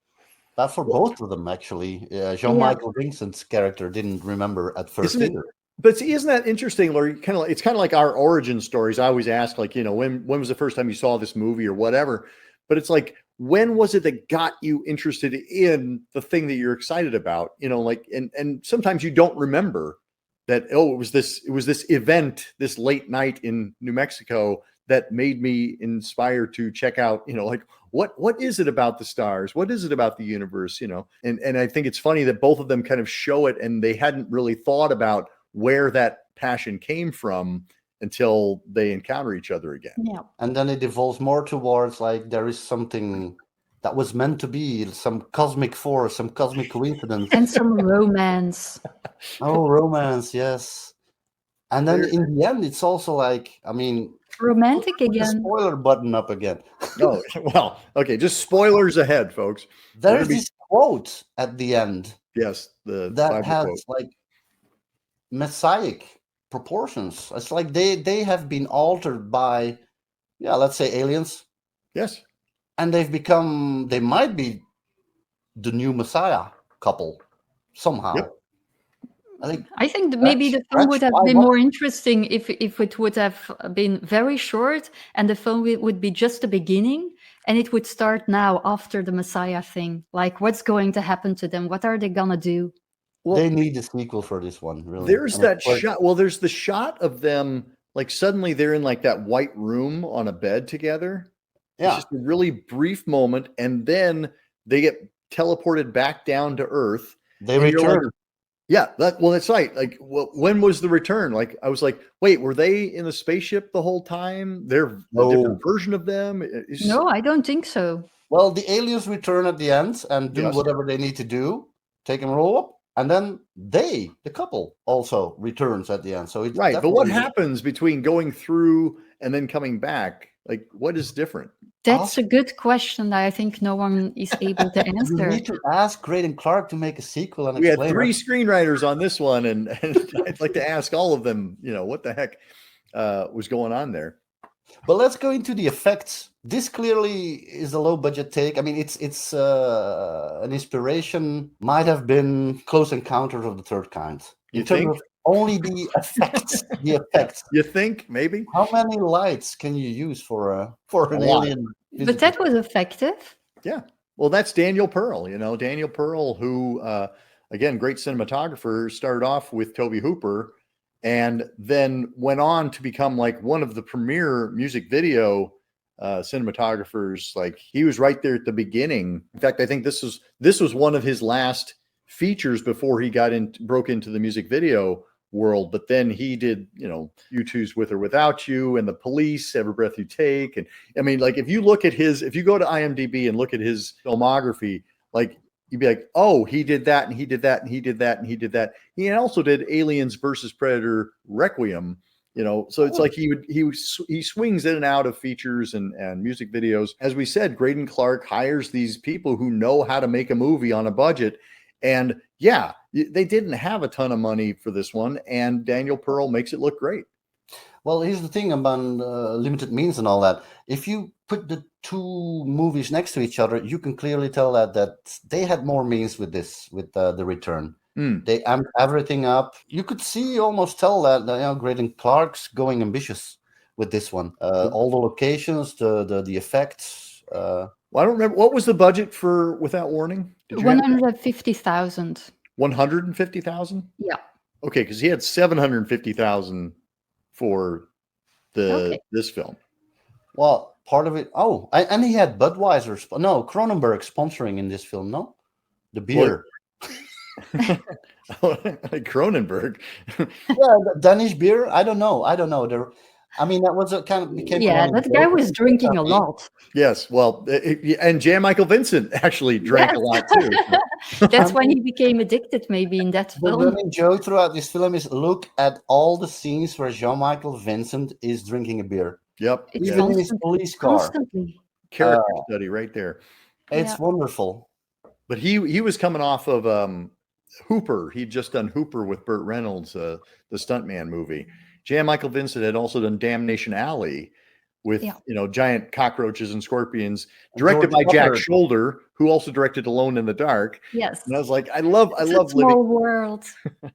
But for both of them, actually, Jean-Michael Vincent's character didn't remember at first either. But see, isn't that interesting, Laurie? It's kind of like our origin stories. I always ask, like, when was the first time you saw this movie or whatever? But it's like, when was it that got you interested in the thing that you're excited about? And sometimes you don't remember that. Oh, it was this event, this late night in New Mexico that made me inspired to check out. What is it about the stars? What is it about the universe? And I think it's funny that both of them kind of show it, and they hadn't really thought about where that passion came from until they encounter each other again. Yeah. And then it evolves more towards like there is something that was meant to be, some cosmic force, some cosmic coincidence. And some romance. Oh, romance, yes. And then in the end, it's also like, I mean, Romantic Put the again. spoiler button up again. Oh, well, okay. Just spoilers ahead, folks. There's be- this quote at the end Yes, the that Bible has quote. like messianic proportions. It's like they have been altered by, yeah, let's say aliens, Yes. and they might be the new Messiah couple somehow. Yep. I think that maybe the film would have been more interesting if it would have been very short and the film would be just the beginning and it would start now after the Messiah thing. Like, what's going to happen to them? What are they gonna do? Well, they need a sequel for this one, really. There's that shot. Well, there's the shot of them, like suddenly they're in like that white room on a bed together. Yeah. It's just a really brief moment, and then they get teleported back down to Earth. They return. Like, yeah, that's right. Like, when was the return? Like, I was like, wait, were they in the spaceship the whole time? They're a different version of them? No, I don't think so. Well, the aliens return at the end and do Yes. whatever they need to do, take and roll up, and then the couple, also returns at the end. So it's right. But what definitely- happens between going through and then coming back? Like, what is different? That's a good question that I think no one is able to You answer. need to ask Graydon Clark to make a sequel and We had explain 3 it. screenwriters on this one, and I'd like to ask all of them, what the heck was going on there? But let's go into the effects. This clearly is a low budget take. I mean, it's an inspiration. Might have been Close Encounters of the Third Kind. You In terms think? of only the effects. The effects. You think maybe? How many lights can you use for an lot. alien? But that was effective. Yeah. Well, that's Daniel Pearl. Daniel Pearl, who again, great cinematographer, started off with Toby Hooper, and then went on to become like one of the premier music video cinematographers. Like, he was right there at the beginning. In fact, I think this was one of his last features before he broke into the music video world. But then he did, U2's With or Without You and The Police, Every Breath You Take. And I mean, like, if you go to IMDb and look at his filmography, like, you'd be like, oh, he did that, and he did that, and he did that, and he did that. He also did Aliens versus Predator Requiem. So it's like he swings in and out of features and music videos. As we said, Graydon Clark hires these people who know how to make a movie on a budget. And yeah, they didn't have a ton of money for this one, and Daniel Pearl makes it look great. Well, here's the thing about limited means and all that. If you put the two movies next to each other, you can clearly tell that they had more means with this, with the return. They amped everything up. You could almost tell that Graydon Clark's going ambitious with this one. All the locations, the effects. Well, I don't remember. What was the budget for Without Warning? 150,000. 150,000? Yeah. Okay, because he had 750,000 for this film. Well, part of it. Oh, and he had Budweiser. Cronenberg sponsoring in this film. No, the beer. Cronenberg. Yeah, Danish beer. I don't know. That was a kind of became. Yeah, that guy was drinking a lot. Yes, well, and Jan Michael Vincent actually drank a lot too. That's when he became addicted, maybe, in that The film. running joke throughout this film is look at all the scenes where Jean-Michael Vincent is drinking a beer. Yep, It's Even in his police car. Constantly. character study right there. It's wonderful. But he was coming off of Hooper. He'd just done Hooper with Burt Reynolds, the stuntman movie. Jan Michael Vincent had also done Damnation Alley with giant cockroaches and scorpions, directed by Jack Shoulder, who also directed Alone in the Dark. Yes. And I was like, I love Small World.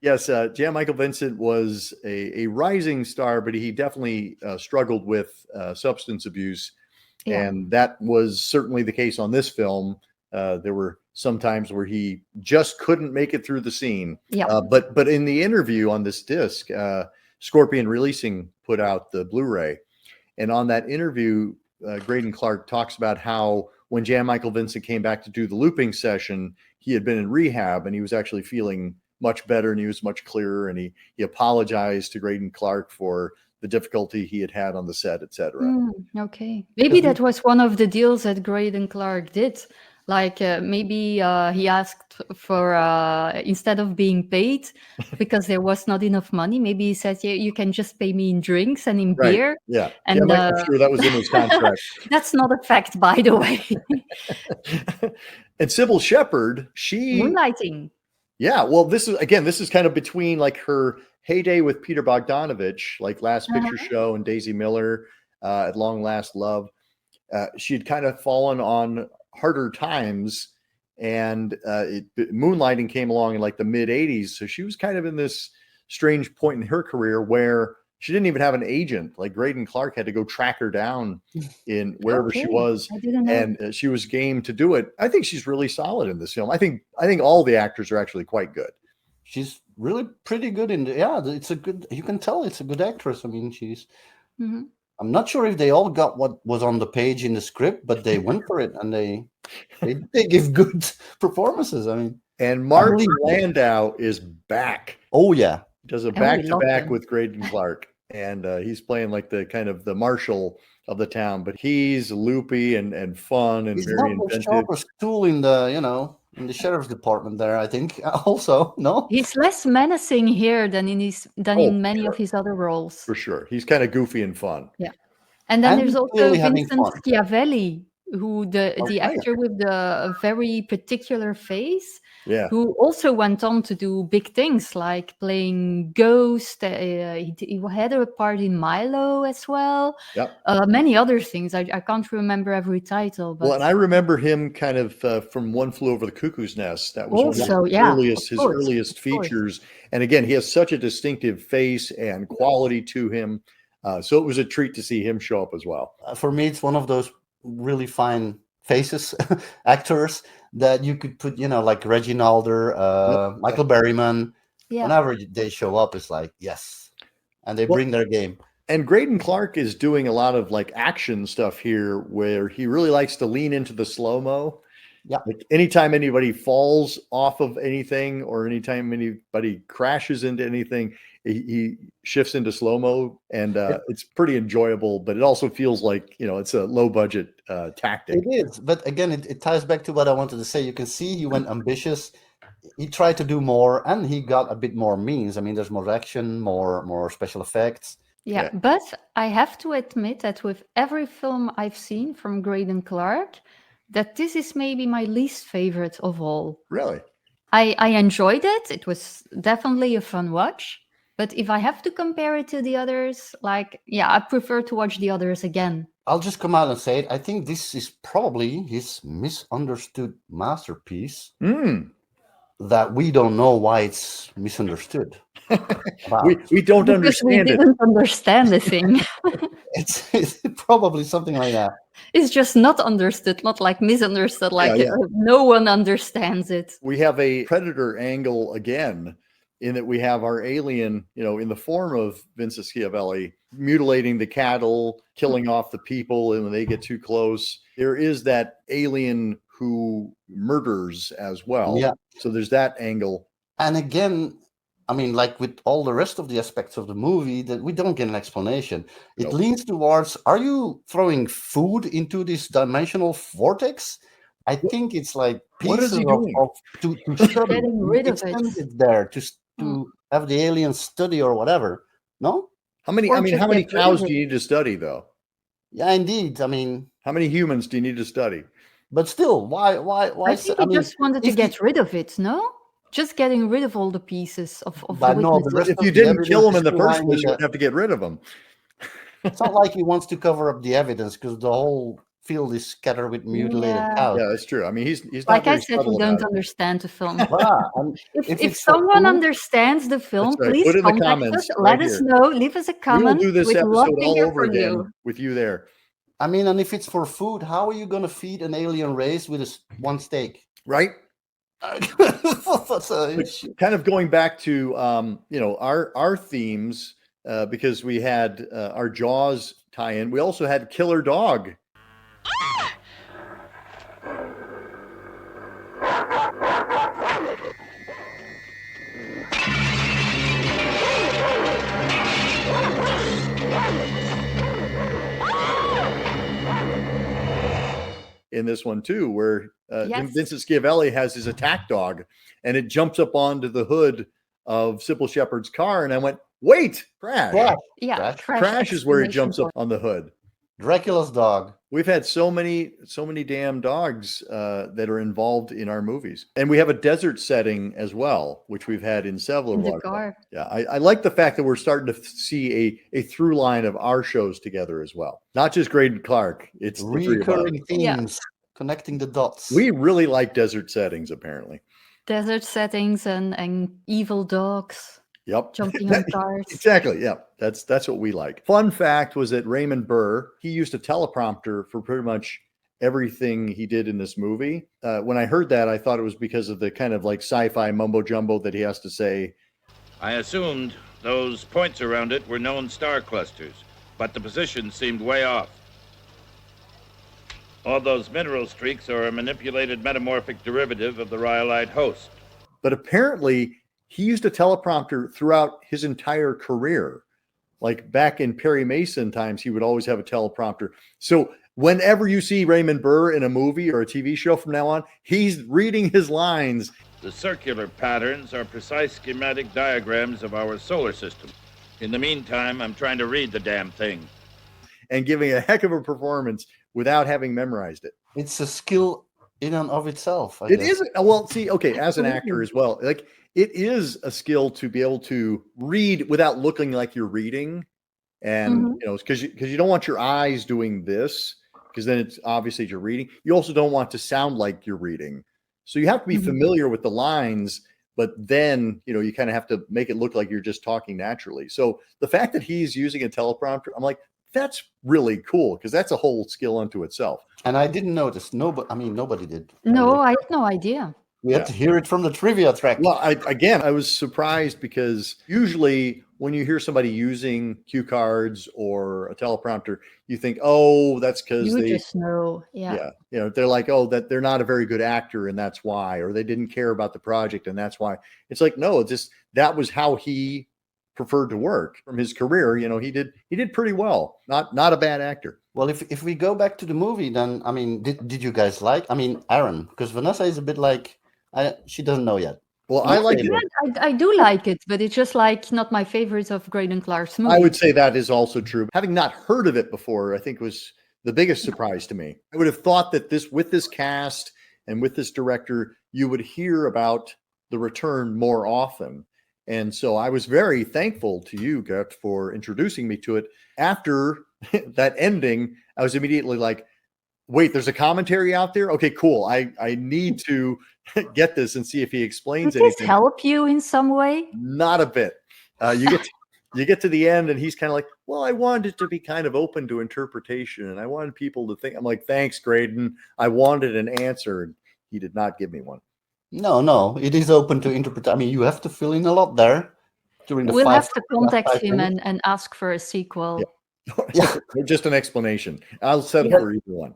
Yes, Jan Michael Vincent was a rising star, but he definitely struggled with substance abuse. Yeah. And that was certainly the case on this film. There were some times where he just couldn't make it through the scene. Yeah. But in the interview on this disc, Scorpion Releasing put out the Blu-ray. And on that interview, Graydon Clark talks about how when Jan Michael Vincent came back to do the looping session, he had been in rehab and he was actually feeling much better and he was much clearer. And he apologized to Graydon Clark for the difficulty he had on the set, etc. Okay. Maybe that was one of the deals that Graydon Clark did. Like maybe he asked for instead of being paid because there was not enough money. Maybe he said, "Yeah, you can just pay me in drinks and in Right. beer." Yeah. And I'm sure that was in his contract. that's not a fact, by the way. And Sybil Shepherd, she, Moonlighting. yeah, well, this is kind of between like her heyday with Peter Bogdanovich, like Last Picture Show and Daisy Miller, At Long Last Love. She'd kind of fallen on harder times, and Moonlighting came along in like the mid 80s. So she was kind of in this strange point in her career where she didn't even have an agent. Like Graydon Clark had to go track her down in wherever she was, I didn't know. and she was game to do it. I think she's really solid in this film. I think all the actors are actually quite good. She's really pretty good in the, yeah, it's a good, you can tell it's a good actress. I mean, she's, I'm not sure if they all got what was on the page in the script, but they went for it and they give good performances. I mean, and Martin Landau is back. Oh yeah, he does a back-to-back with Graydon Clark, and he's playing like the kind of the marshal of the town, but he's loopy and fun and he's very not the inventive. sharpest tool in the, you know, in the sheriff's department there, I think. Also, no, he's less menacing here than in many of his other roles. For sure, he's kind of goofy and fun. Yeah, and then there's also Vincent Schiavelli, who the actor with the very particular face, who also went on to do big things like playing Ghost. He had a part in Milo as well. Many other things. I can't remember every title. But... Well, and I remember him kind of from One Flew Over the Cuckoo's Nest. That was also, one of his earliest features. And again, he has such a distinctive face and quality to him. So it was a treat to see him show up as well. For me, it's one of those really fine faces, actors that you could put, you know, like Reggie Nalder, Michael Berryman. Whenever they show up, it's like, yes. And they bring their game. And Graydon Clark is doing a lot of like action stuff here where he really likes to lean into the slow-mo. Yeah. Like anytime anybody falls off of anything or anytime anybody crashes into anything, he shifts into slow-mo, and it's pretty enjoyable, but it also feels like, you know, it's a low budget tactic. It is, but again, it ties back to what I wanted to say. You can see he went ambitious. He tried to do more, and he got a bit more means. I mean, there's more action, more special effects. Yeah, but I have to admit that with every film I've seen from Graydon Clark, that this is maybe my least favorite of all. Really? I enjoyed it. It was definitely a fun watch. But if I have to compare it to the others, like, yeah, I prefer to watch the others again. I'll just come out and say it. I think this is probably his misunderstood masterpiece that we don't know why it's misunderstood. we don't understand it. We didn't understand the thing. It's probably something like that. It's just not understood, not like misunderstood, like no one understands it. We have a Predator angle again, in that we have our alien, you know, in the form of Vincent Schiavelli, mutilating the cattle, killing off the people, and when they get too close, there is that alien who murders as well. Yeah. So there's that angle. And again, I mean, like with all the rest of the aspects of the movie, that we don't get an explanation. It leans towards, are you throwing food into this dimensional vortex? I think it's like pieces to getting rid of it there to have the aliens study or whatever. No? How many cows do you need to study, though? Yeah, indeed. I mean, how many humans do you need to study? But still, why? I think he just wanted to get rid of it, no? Just getting rid of all the pieces of the witnesses. If you didn't kill them in the first place, you would have to get rid of them. It's not like he wants to cover up the evidence because the whole field is scattered with mutilated cows. Yeah, that's true. I mean, he's not like I said, we don't understand the film. If someone understands the film, please put in the contact comments. us. Let us know. Leave us a comment. We will do this episode all over again with you there. I mean, and if it's for food, how are you going to feed an alien race with one steak? Right. Kind of going back to you know, our themes, because we had our Jaws tie-in. We also had Killer Dog. in this one too, where Yes. Vincent Schiavelli has his attack dog, and it jumps up onto the hood of Sybil Shepherd's car, and I went, "Wait, Crash! Crash. Yeah, Crash is where he jumps exclamation up on the hood." Dracula's dog. We've had so many damn dogs that are involved in our movies, and we have a desert setting as well, which we've had in several in of the our. car. Yeah, I like the fact that we're starting to see a through line of our shows together as well, not just Graydon Clark. It's the three of us. Recurring Yeah. themes, connecting the dots. We really like desert settings, apparently. Desert settings and evil dogs Yep. jumping on cars. Exactly. Yeah. That's what we like. Fun fact was that Raymond Burr, he used a teleprompter for pretty much everything he did in this movie. When I heard that, I thought it was because of the kind of like sci-fi mumbo jumbo that he has to say. I assumed those points around it were known star clusters, but the position seemed way off. All those mineral streaks are a manipulated metamorphic derivative of the rhyolite host. But apparently he used a teleprompter throughout his entire career. Like back in Perry Mason times, he would always have a teleprompter. So whenever you see Raymond Burr in a movie or a TV show from now on, he's reading his lines. The circular patterns are precise schematic diagrams of our solar system. In the meantime, I'm trying to read the damn thing. And giving a heck of a performance without having memorized it. It's a skill in and of itself. I It guess. is. Well, see, okay, as an actor as well, like it is a skill to be able to read without looking like you're reading. And, Mhm. you know, because you don't want your eyes doing this, because then it's obviously you're reading. You also don't want to sound like you're reading. So you have to be Mhm. familiar with the lines, but then, you know, you kind of have to make it look like you're just talking naturally. So the fact that he's using a teleprompter, I'm like, that's really cool, because that's a whole skill unto itself. And I didn't notice. Nobody did. No, I had no idea. We had to hear it from the trivia track. Well, I was surprised because usually when you hear somebody using cue cards or a teleprompter, you think, oh, that's because You they, just know. Yeah. you know, they're like, oh, that they're not a very good actor and that's why, or they didn't care about the project and that's why. It's like, no, it's just that was how he preferred to work from his career. You know, he did pretty well. Not a bad actor. Well, if we go back to the movie, then I mean, did you guys like? I mean, Aaron, because Vanessa is a bit like she doesn't know yet. Well, I like it. I do like it, but it's just like not my favorite of Graydon Clark's movie. I would say that is also true. Having not heard of it before, I think was the biggest surprise to me. I would have thought that with this cast and with this director, you would hear about The Return more often. And so I was very thankful to you, Gert, for introducing me to it. After that ending, I was immediately like, wait, there's a commentary out there? Okay, cool. I need to get this and see if he explains Did this anything. help you in some way? Not a bit. You get to the end and he's kind of like, well, I wanted it to be kind of open to interpretation and I wanted people to think. I'm like, thanks, Graydon. I wanted an answer. And he did not give me one. No, it is open to interpret. I mean, you have to fill in a lot there during the We'll have to last contact 5 him minutes. and ask for a sequel. Yeah. Just an explanation. I'll settle Yeah. for either one.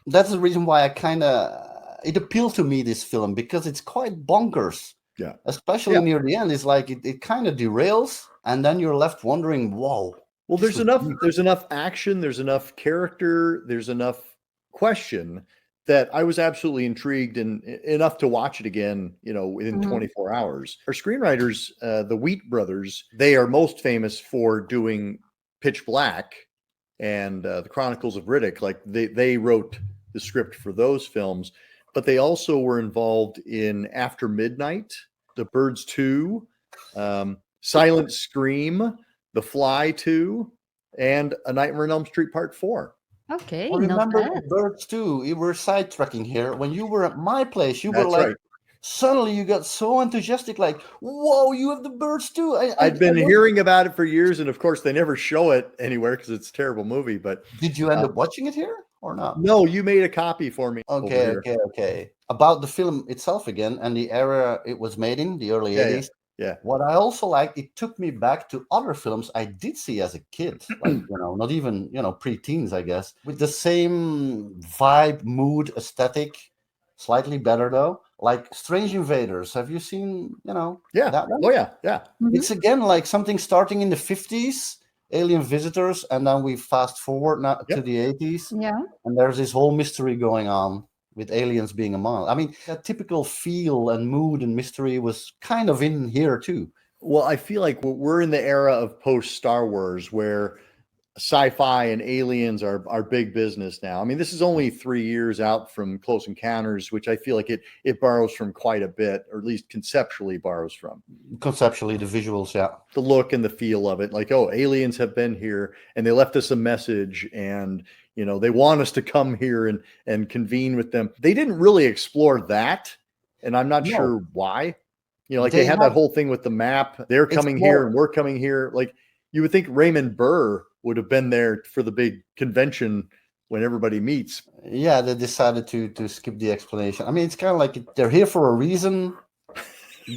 That's the reason why it appealed to me, this film, because it's quite bonkers. Yeah. Especially Yeah. near the end. It's like it kind of derails, and then you're left wondering, whoa. Well, This there's was enough action, there's enough character, there's enough question that I was absolutely intrigued and enough to watch it again, you know, within Mhm. 24 hours. Our screenwriters, the Wheat brothers, they are most famous for doing Pitch Black and the Chronicles of Riddick. Like they wrote the script for those films, but they also were involved in After Midnight, The Birds 2, Silent Scream, The Fly 2, and A Nightmare on Elm Street Part 4. Okay, I not remember bad. the Birds too. You were sidetracking here. When you were at my place, you were That's like, right. suddenly you got so enthusiastic, like, whoa, you have the Birds too. I'd been hearing about it for years, and of course, they never show it anywhere because it's a terrible movie. But Did you end up watching it here or not? no, you made a copy for me. over Okay, here. okay. About the film itself again and the era it was made in, the early Yeah, 80s. yeah. What I also liked, it took me back to other films I did see as a kid, like, not even, pre-teens, I guess, with the same vibe, mood, aesthetic, slightly better though, like Strange Invaders. Have you seen, Yeah. that one? Oh, yeah. Yeah. Mhm. It's again like something starting in the 50s, alien visitors, and then we fast forward now to Yep. the 80s, Yeah. and there's this whole mystery going on with aliens being among. I mean, that typical feel and mood and mystery was kind of in here too. Well, I feel like we're in the era of post Star Wars where sci-fi and aliens are big business now. I mean, this is only 3 years out from Close Encounters, which I feel like it borrows from quite a bit, or at least conceptually borrows from. Conceptually, the visuals, yeah. The look and the feel of it, like, oh, aliens have been here and they left us a message, and they want us to come here and convene with them. They didn't really explore that, and I'm not No. sure why. Like They they had that have- whole thing with the map. They're coming more- here and we're coming here. Like, you would think Raymond Burr would have been there for the big convention when everybody meets. Yeah, they decided to skip the explanation. I mean, it's kind of like they're here for a reason.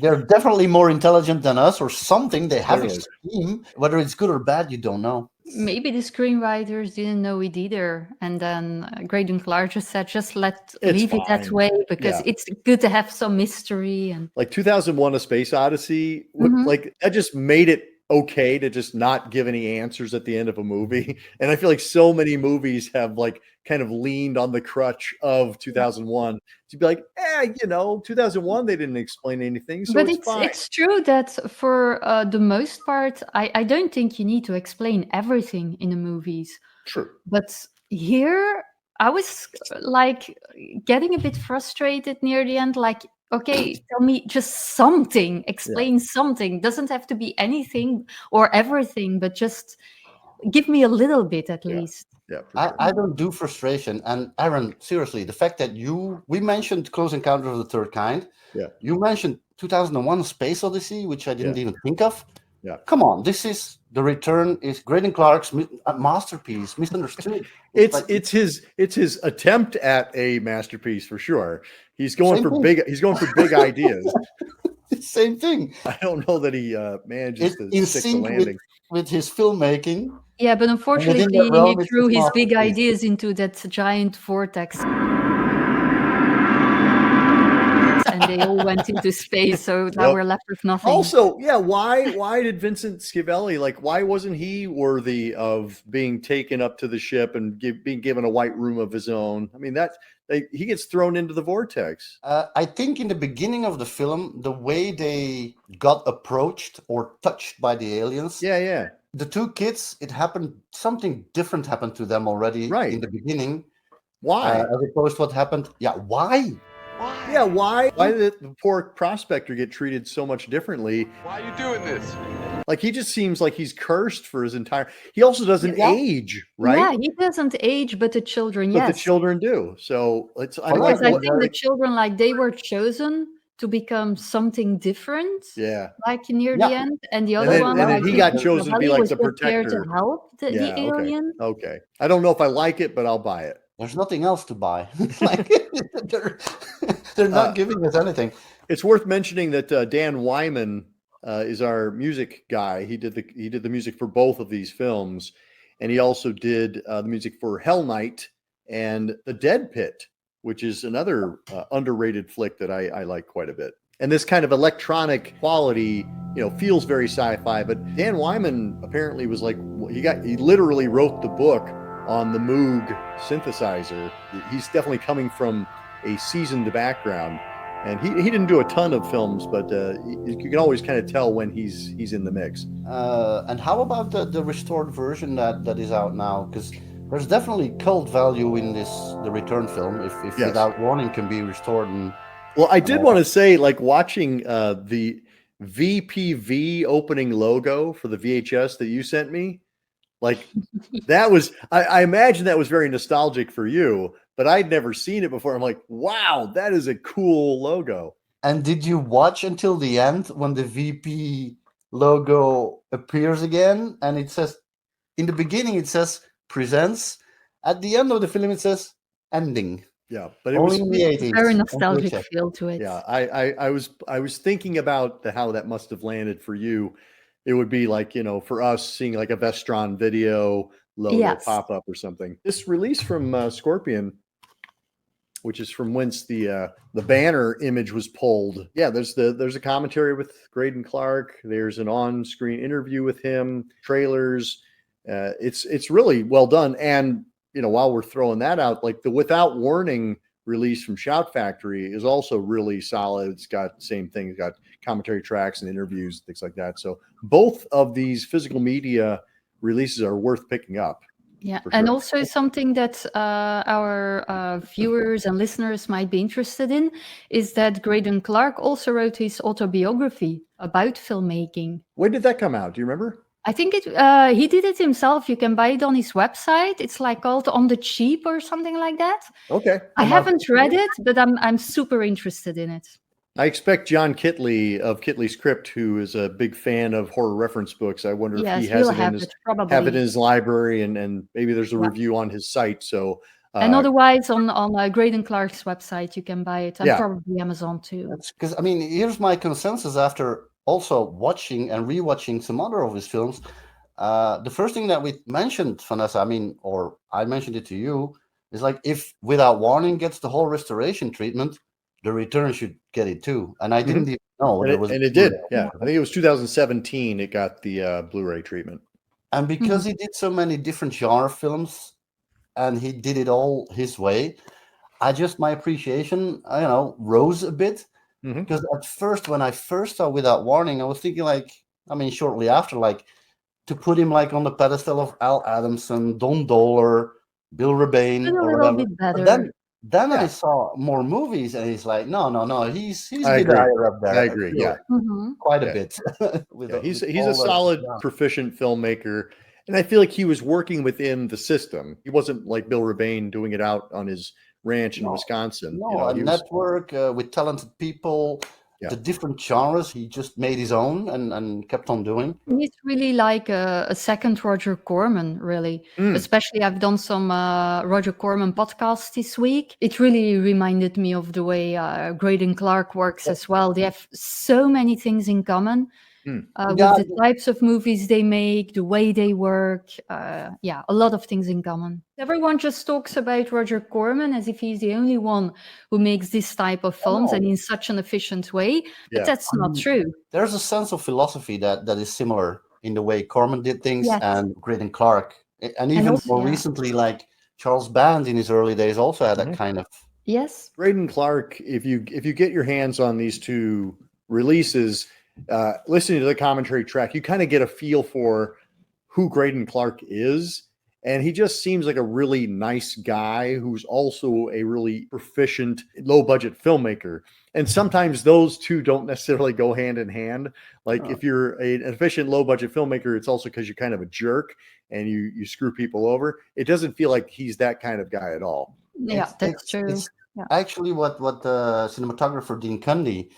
They're definitely more intelligent than us or something. They have a Clearly. scheme. Whether it's good or bad, you don't know. Maybe the screenwriters didn't know it either, and then Graydon Clark just said, "Just leave it that fine. way because Yeah. it's good to have some mystery." And Like 2001: A Space Odyssey, Mhm. like that just made it okay to just not give any answers at the end of a movie. And I feel like so many movies have like kind of leaned on the crutch of 2001 to be like, 2001 they didn't explain anything, so but it's fine. it's true that for the most part, I don't think you need to explain everything in the movies. True. But here, I was like getting a bit frustrated near the end. Like, okay, tell me just something, explain something. Doesn't have to be anything or everything, but just give me a little bit at Yeah. least. Yeah, for sure. I don't do frustration. And Aaron, seriously, the fact that we mentioned Close Encounter of the Third Kind. Yeah. You mentioned 2001: Space Odyssey, which I didn't even think of. Yeah. Come on, this is The Return is Graydon Clark's masterpiece, misunderstood. It's like- it's his attempt at a masterpiece for sure. He's going Same for thing. big ideas. Same thing. I don't know that he manages It's to in stick the sync landing. with his filmmaking. Yeah, but unfortunately, that realm, he it's threw his his big masterpiece. ideas into that giant vortex. And they all went into space, so now Yep. we're left with nothing. Also, yeah, why did Vincent Schiavelli, like, why wasn't he worthy of being taken up to the ship and being given a white room of his own? I mean, he gets thrown into the vortex. I think in the beginning of the film, the way they got approached or touched by the aliens, Yeah. the two kids, something different happened to them already Right. in the beginning, Why? as opposed to what happened. Yeah, why? Yeah, why? Why did the poor prospector get treated so much differently? Why are you doing this? Like, he just seems like he's cursed for his entire. He also doesn't Yeah. age, right? Yeah, he doesn't age, but the children, But yes. the children do. So it's. I'm Because Because like, I what- think the like- children, like, they were chosen to become something different, yeah. like near Yeah. the end, and the And other then- one, and then I he think got chosen to be Schiavelli like was the just there protector. to help the Yeah, okay. alien. Okay. I don't know if I like it, but I'll buy it. There's nothing else to buy. Like they're not giving us anything. It's worth mentioning that Dan Wyman is our music guy. He did the music for both of these films, and he also did the music for Hell Night and The Dead Pit, which is another underrated flick that I like quite a bit. And this kind of electronic quality, feels very sci-fi. But Dan Wyman apparently was like, he literally wrote the book on the Moog synthesizer. He's definitely coming from a seasoned background, and he didn't do a ton of films, but you can always kind of tell when he's in the mix. And how about the restored version that is out now? Because there's definitely cult value in the Return film. If Yes. Without Warning can be restored. And Well, I did want to say, like, watching the VPV opening logo for the VHS that you sent me, like, that was, I imagine that was very nostalgic for you, but I'd never seen it before. I'm like, wow, that is a cool logo. And did you watch until the end when the VP logo appears again? And it says, in the beginning, it says presents. At the end of the film, it says ending. Yeah, but it Only was in the 80s. Very on nostalgic VHS. feel to it. yeah. I was thinking about how that must have landed for you. It would be like, for us seeing like a Vestron video logo Yes. pop up or something. This release from Scorpion, which is from whence the banner image was pulled. Yeah, there's a commentary with Graydon Clark. There's an on-screen interview with him, trailers, It's really well done. And while we're throwing that out, like the Without Warning release from Shout Factory is also really solid. It's got the same thing. It's got commentary tracks and interviews, things like that. So both of these physical media releases are worth picking up. Yeah, For and sure. also something that our viewers and listeners might be interested in is that Graydon Clark also wrote his autobiography about filmmaking. When did that come out? Do you remember? I think he did it himself. You can buy it on his website. It's like called On the Cheap or something like that. Okay. I haven't read it, but I'm super interested in it. I expect John Kitley of Kitley's Crypt, who is a big fan of horror reference books. I wonder Yes, if he has he'll it in have his it probably. have it in his library, and maybe there's a Yeah. review on his site. So And otherwise, on Graydon Clark's website, you can buy it, and Yeah. probably Amazon too. That's because I mean, here's my consensus after also watching and rewatching some other of his films. The first thing that we mentioned, Vanessa, I mean, or I mentioned it to you, is like if Without Warning gets the whole restoration treatment, The Return should get it too. And I didn't even know and there it, was. and it did. Yeah, I think it was 2017. It got the Blu-ray treatment. And because he did so many different genre films, and he did it all his way, my appreciation, rose a bit. Mhm. Because at first, when I first saw Without Warning, I was thinking shortly after, to put him on the pedestal of Al Adamson, Don Dohler, Bill Rebane, But a or little whatever. bit But better. then I Yeah. saw more movies, and he's like, no, he's a I bit agree. higher up there. I agree. Really, Yeah. quite a Yeah. bit. With Yeah, he's with a all the- solid, yeah. proficient filmmaker, and I feel like he was working within the system. He wasn't like Bill Rebane doing it out on his ranch in No, Wisconsin. No, a he was, network with talented people, Yeah. the different genres he just made his own and kept on doing. He's really like a second Roger Corman, really. Mm. Especially, I've done some Roger Corman podcasts this week. It really reminded me of the way Graydon Clark works as well. They have so many things in common Yeah. with the types of movies they make, the way they work. A lot of things in common. Everyone just talks about Roger Corman as if he's the only one who makes this type of films and in such an efficient way. But Yeah. that's not true. There's a sense of philosophy that is similar in the way Corman did things Yes. and Graydon Clark. And even also- more yeah. recently, like Charles Band in his early days also had that kind of. Yes. Graydon Clark. If you get your hands on these two releases, listening to the commentary track, you kind of get a feel for who Graydon Clark is. And he just seems like a really nice guy who's also a really proficient, low budget filmmaker. And sometimes those two don't necessarily go hand in hand. Like if you're an efficient, low budget filmmaker, it's also because you're kind of a jerk and you screw people over. It doesn't feel like he's that kind of guy at all. Yeah, that's true. It's Yeah. actually what the cinematographer Dean Cundy,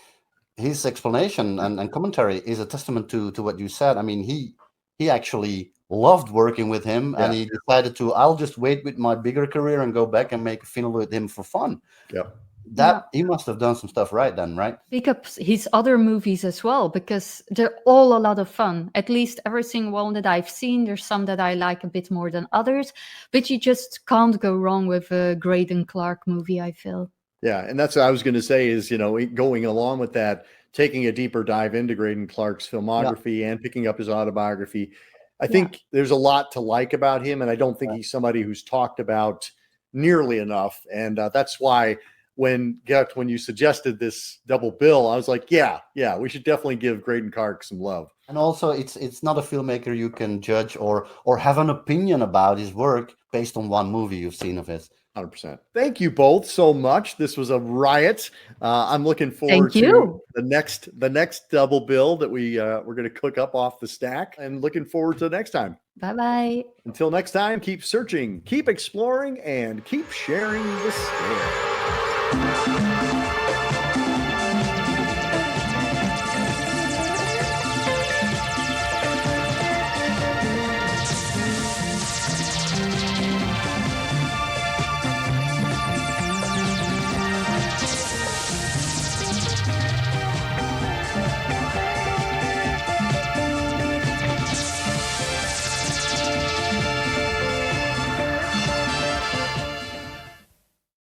his explanation and commentary is a testament to what you said. I mean, he actually loved working with him, and he decided I'll just wait with my bigger career and go back and make a film with him for fun. Yeah. He must have done some stuff right then, right? Pick up his other movies as well, because they're all a lot of fun. At least every single one that I've seen. There's some that I like a bit more than others, but you just can't go wrong with a Graydon Clark movie, I feel. Yeah, and that's what I was going to say is, going along with that, taking a deeper dive into Graydon Clark's filmography and picking up his autobiography. I think there's a lot to like about him, and I don't think he's somebody who's talked about nearly enough. And that's why when you suggested this double bill, I was like, yeah, we should definitely give Graydon Clark some love. And also, it's not a filmmaker you can judge or have an opinion about his work based on one movie you've seen of his. 100%. Thank you both so much. This was a riot. I'm looking forward Thank to you. the next double bill that we're going to cook up off the stack, and looking forward to the next time. Bye-bye. Until next time, keep searching, keep exploring, and keep sharing the scale.